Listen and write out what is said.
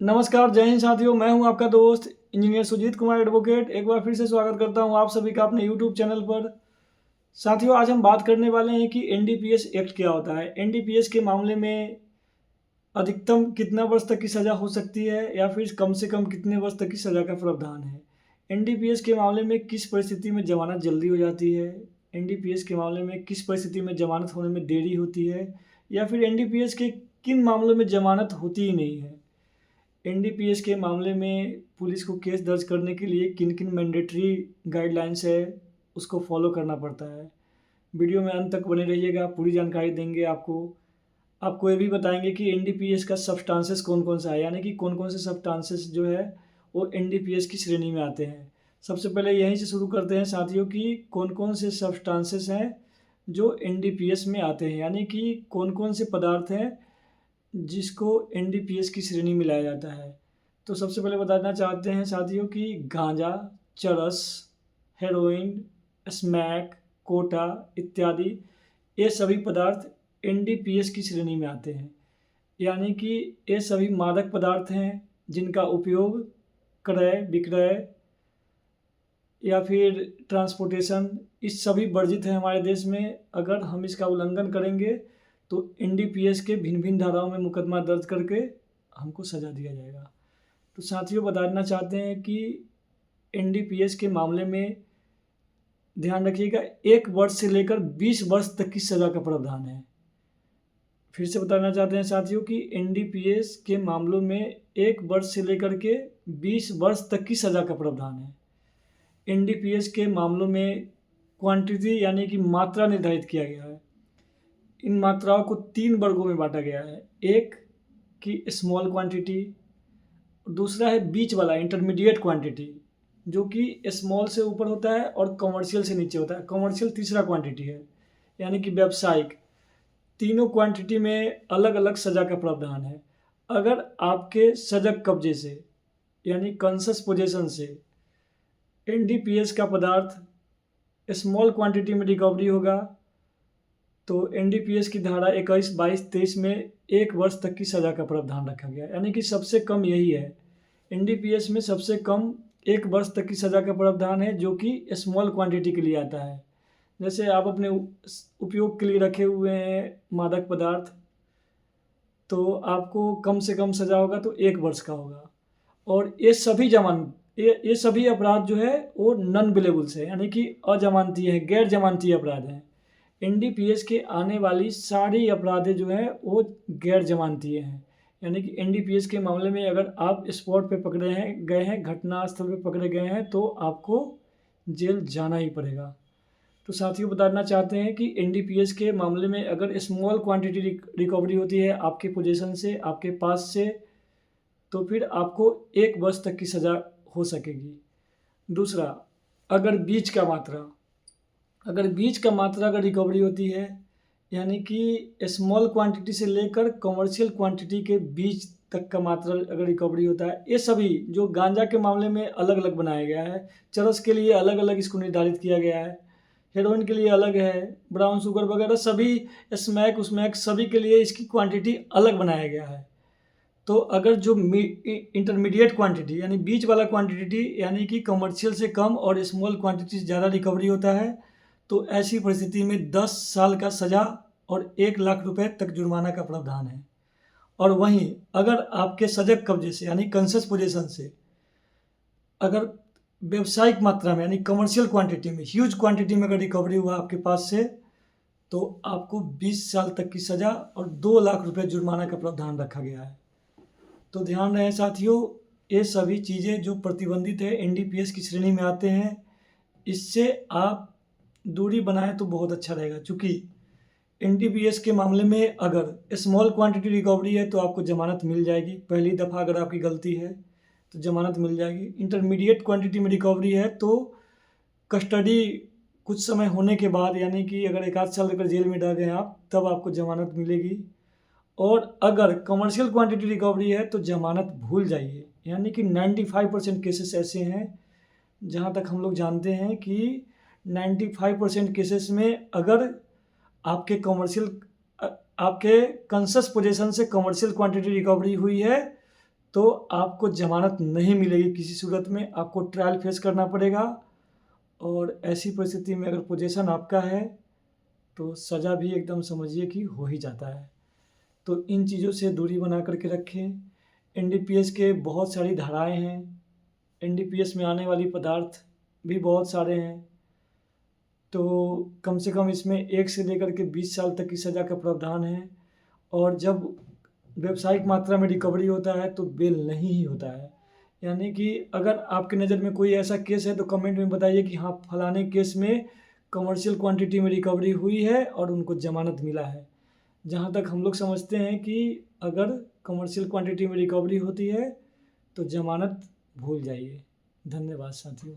नमस्कार, जय हिंद साथियों। मैं हूं आपका दोस्त इंजीनियर सुजीत कुमार एडवोकेट। एक बार फिर से स्वागत करता हूं आप सभी का अपने यूट्यूब चैनल पर। साथियों, आज हम बात करने वाले हैं कि एनडीपीएस एक्ट क्या होता है। एनडीपीएस के मामले में अधिकतम कितना वर्ष तक की सज़ा हो सकती है या फिर कम से कम कितने वर्ष तक की सज़ा का प्रावधान है। एनडीपीएस के मामले में किस परिस्थिति में ज़मानत जल्दी हो जाती है। एनडीपीएस के मामले में किस परिस्थिति में ज़मानत होने में देरी होती है, या फिर एनडीपीएस के किन मामलों में ज़मानत होती ही नहीं है। एनडीपीएस के मामले में पुलिस को केस दर्ज करने के लिए किन-किन मैंडेटरी गाइडलाइंस है, उसको फॉलो करना पड़ता है। वीडियो में अंत तक बने रहिएगा, पूरी जानकारी देंगे आपको। आपको ये भी बताएँगे कि एनडीपीएस का सब्सटेंसेस कौन-कौन सा है, यानी कि कौन-कौन से सब्सटेंसेस जो है वो एनडीपीएस की श्रेणी में आते हैं। सबसे पहले यहीं से शुरू करते हैं साथियों कि कौन-कौन से सब्सटेंसेस हैं जो एनडीपीएस में आते हैं, यानी कि कौन-कौन से पदार्थ हैं जिसको एनडीपीएस की श्रेणी में लाया जाता है। तो सबसे पहले बताना चाहते हैं साथियों कि गांजा, चरस, हेरोइन, स्मैक, कोटा इत्यादि ये सभी पदार्थ एनडीपीएस की श्रेणी में आते हैं। यानी कि ये सभी मादक पदार्थ हैं जिनका उपयोग, क्रय, विक्रय या फिर ट्रांसपोर्टेशन इस सभी वर्जित है हमारे देश में। अगर हम इसका उल्लंघन करेंगे तो एनडीपीएस के भिन्न-भिन्न धाराओं में मुकदमा दर्ज करके हमको सज़ा दिया जाएगा। तो साथियों, बताना चाहते हैं कि एनडीपीएस के मामले में ध्यान रखिएगा 1 वर्ष से लेकर 20 वर्ष तक की सज़ा का प्रावधान है। फिर से बताना चाहते हैं साथियों कि एनडीपीएस के मामलों में 1 वर्ष से लेकर के 20 वर्ष तक की सज़ा का प्रावधान है। एनडीपीएस के मामलों में क्वांटिटी यानी कि मात्रा निर्धारित किया गया है। इन मात्राओं को 3 वर्गों में बाँटा गया है। एक कि स्मॉल क्वांटिटी, दूसरा है बीच वाला इंटरमीडिएट क्वांटिटी, जो कि स्मॉल से ऊपर होता है और कमर्शियल से नीचे होता है। कमर्शियल तीसरा क्वांटिटी है, यानी कि व्यावसायिक। तीनों क्वांटिटी में अलग-अलग सज़ा का प्रावधान है। अगर आपके सजग कब्जे से यानी कॉन्शस पोजेशन से एनडीपीएस का पदार्थ स्मॉल क्वांटिटी में रिकवरी होगा तो एनडीपीएस की धारा 21, 22, 23 में 1 वर्ष तक की सज़ा का प्रावधान रखा गया है, यानी कि सबसे कम यही है। एनडीपीएस में सबसे कम 1 वर्ष तक की सज़ा का प्रावधान है, जो कि स्मॉल क्वांटिटी के लिए आता है। जैसे आप अपने उपयोग के लिए रखे हुए हैं मादक पदार्थ, तो आपको कम से कम सज़ा होगा तो 1 वर्ष का होगा। और ये सभी अपराध जो है वो नॉन बिलेबल्स है, यानी कि अज़मानतीय है, गैर ज़मानती अपराध हैं। एनडीपीएस के आने वाली सारी अपराधें जो हैं वो गैर ज़मानतीय हैं। यानी कि एनडीपीएस के मामले में अगर आप स्पॉट पे गए हैं, घटनास्थल पे पकड़े गए हैं तो आपको जेल जाना ही पड़ेगा। तो साथियों, बताना चाहते हैं कि एनडीपीएस के मामले में अगर स्मॉल क्वांटिटी रिकवरी होती है आपके पोजीशन से, आपके पास से, तो फिर आपको 1 वर्ष तक की सज़ा हो सकेगी। दूसरा, अगर बीज का मात्रा अगर रिकवरी होती है, यानी कि स्मॉल क्वांटिटी से लेकर कमर्शियल क्वांटिटी के बीच तक का मात्रा अगर रिकवरी होता है, ये सभी जो गांजा के मामले में अलग-अलग बनाया गया है, चरस के लिए अलग-अलग इसको निर्धारित किया गया है, हेरोइन के लिए अलग है, ब्राउन शुगर वगैरह सभी, स्मैक सभी के लिए इसकी क्वांटिटी अलग बनाया गया है। तो अगर जो इंटरमीडिएट क्वांटिटी यानी बीच वाला क्वांटिटी यानी कि कमर्शियल से कम और स्मॉल क्वांटिटी से ज़्यादा रिकवरी होता है, तो ऐसी परिस्थिति में 10 साल का सज़ा और 1 लाख रुपए तक जुर्माना का प्रावधान है। और वहीं अगर आपके सजग कब्जे से यानी कॉन्शस पोजीशन से अगर व्यावसायिक मात्रा में यानी कमर्शियल क्वांटिटी में, ह्यूज क्वांटिटी में अगर रिकवरी हुआ आपके पास से, तो आपको 20 साल तक की सज़ा और 2 लाख रुपए जुर्माना का प्रावधान रखा गया है। तो ध्यान रहे साथियों, ये सभी चीज़ें जो प्रतिबंधित है एनडीपीएस की श्रेणी में आते हैं, इससे आप दूरी बनाएं तो बहुत अच्छा रहेगा। चूँकि एनडीपीएस के मामले में अगर स्मॉल क्वांटिटी रिकवरी है तो आपको ज़मानत मिल जाएगी, पहली दफ़ा अगर आपकी गलती है तो ज़मानत मिल जाएगी। इंटरमीडिएट क्वांटिटी में रिकवरी है तो कस्टडी कुछ समय होने के बाद, यानी कि अगर 1 आध साल अगर जेल में रह गए आप, तब आपको ज़मानत मिलेगी। और अगर कमर्शियल क्वांटिटी रिकवरी है तो ज़मानत भूल जाइए, यानी कि 95% केसेस ऐसे हैं, जहाँ तक हम लोग जानते हैं कि 95% केसेस में अगर आपके कॉन्शस पोजीशन से कमर्शियल क्वांटिटी रिकवरी हुई है तो आपको ज़मानत नहीं मिलेगी किसी सूरत में, आपको ट्रायल फेस करना पड़ेगा। और ऐसी परिस्थिति में अगर पोजीशन आपका है तो सज़ा भी एकदम समझिए कि हो ही जाता है। तो इन चीज़ों से दूरी बना कर के रखें। एनडीपीएस के बहुत सारी धाराएँ हैं, एनडीपीएस में आने वाली पदार्थ भी बहुत सारे हैं। तो कम से कम इसमें 1 से लेकर के 20 साल तक की सज़ा का प्रावधान है। और जब व्यावसायिक मात्रा में रिकवरी होता है तो बेल नहीं ही होता है। यानी कि अगर आपकी नज़र में कोई ऐसा केस है तो कमेंट में बताइए कि हाँ, फलाने केस में कमर्शियल क्वांटिटी में रिकवरी हुई है और उनको ज़मानत मिला है। जहाँ तक हम लोग समझते हैं कि अगर कमर्शियल क्वांटिटी में रिकवरी होती है तो ज़मानत भूल जाइए। धन्यवाद साथियों।